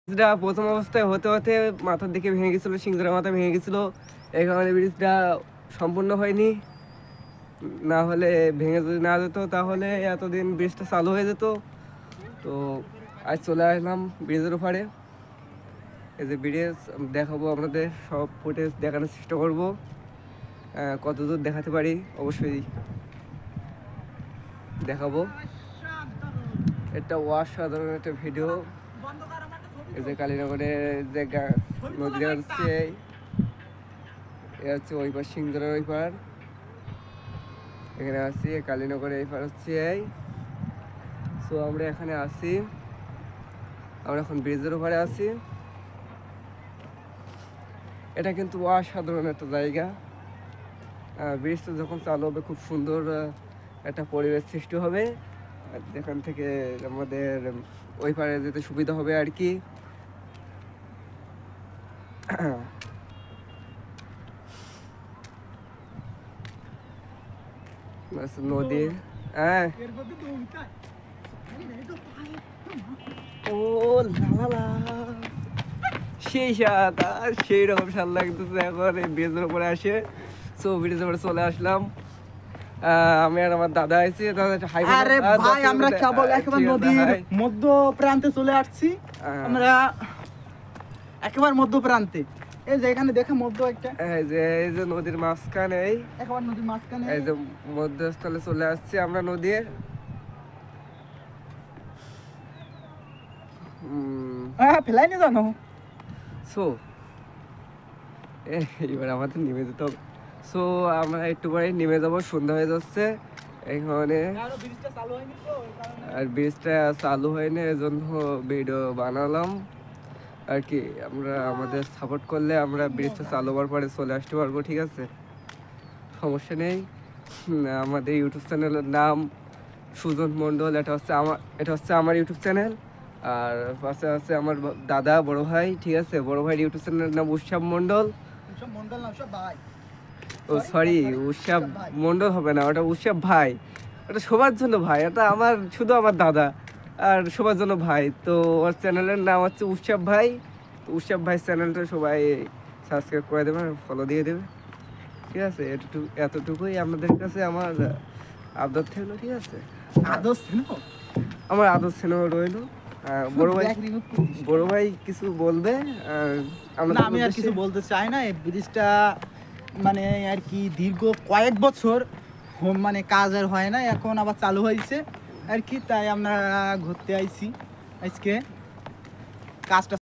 ব্রিজটা প্রথম অবস্থায় হতে হতে মাথার দিকে ভেঙে গেছিল, সিংহরা মাথা ভেঙে গেছিল। এই কারণে ব্রিজটা সম্পূর্ণ হয়নি। না হলে ভেঙে যদি না যেত তাহলে এতদিন ব্রিজটা চালু হয়ে যেত। তো আজ চলে আসলাম ব্রিজের ওপারে। এই যে ব্রিজ দেখাবো আপনাদের, সব ফুটেজ দেখানোর চেষ্টা করব। কতদূর দেখাতে পারি অবশ্যই দেখাবো। এটা অসাধারণ একটা ভিডিও। এই যে কালীনগরের যে নদী দেখা যাচ্ছে, এ হচ্ছে ওই পার সিংহরার ওই পার। এখানে আছি কালীনগরের এই পার হচ্ছে এই। সো আমরা এখানে আছি, আমরা এখন ব্রিজের ওপারে আছি। এটা কিন্তু অসাধারণ একটা জায়গা। ব্রিজটা যখন চালু হবে খুব সুন্দর একটা পরিবেশ সৃষ্টি হবে। যেখান থেকে আমাদের ওই পারে যেতে সুবিধা হবে আর কি। নদী, হ্যাঁ। ও লালা, সেই স্বাদ আর সেই রকম স্বাদ লাগতেছে এখন এই ব্রিজের উপরে আসে। সো ব্রিজের উপরে চলে আসলাম। আমি আর আমার দাদা আইছি। আরে ভাই, আমরা কেবল একেবারে নদীর মধ্য প্রান্তে চলে আসছি। আমরা একেবারে মধ্য প্রান্তে, এই যে এখানে দেখে মধ্য একটা, এই যে নদীর মাঝখানে, একেবারে নদীর মাঝখানে, এই যে মধ্যস্থলে চলে আসছি আমরা নদীর। ফেলাই নি জানো। সো এবার আমাদের নেমে যেতে হবে। সো আমরা একটু পরে নেমে যাবো, সন্ধ্যা হয়ে যাচ্ছে এখানে। আর ব্রিজটা চালু হয়নি, এজন্য ভিডিও বানালাম আর কি। আমরা আমাদের সাপোর্ট করলে আমরা ব্রিজটা চালু হওয়ার পরে চলে আসতে পারবো, ঠিক আছে, সমস্যা নেই। আমাদের ইউটিউব চ্যানেলের নাম সুজন মণ্ডল। এটা হচ্ছে আমার ইউটিউব চ্যানেল। আর পাশে আছে আমার দাদা, বড় ভাই, ঠিক আছে। বড় ভাইয়ের ইউটিউব চ্যানেলের নাম উৎসব মণ্ডল। ও সরি, উৎসব মণ্ডল হবে না, ওটা উৎসব ভাই। ওটা সবার জন্য ভাই, এটা আমার শুধু আমার দাদা আর সবার জন্য ভাই। তো ওর চ্যানেলের নাম হচ্ছে উৎসব ভাই। উৎসব ভাই চ্যানেলটা সবাই সাবস্ক্রাইব করে দেবে, ফলো দিয়ে দেবে, ঠিক আছে। এতটুকুই আপনাদের কাছে আমার আদর থাকলো, ঠিক আছে। আমার আদর স্নেহ রইলো। বড় ভাই কিছু বলবে? আমি আর কিছু বলতে চাই না। এই ব্রিজটা মানে আর কি দীর্ঘ কয়েক বছর মানে কাজ আর হয় না, এখন আবার চালু হয়েছে আর কি। তাই আমরা ঘুরতে আইছি আজকে। কাজটা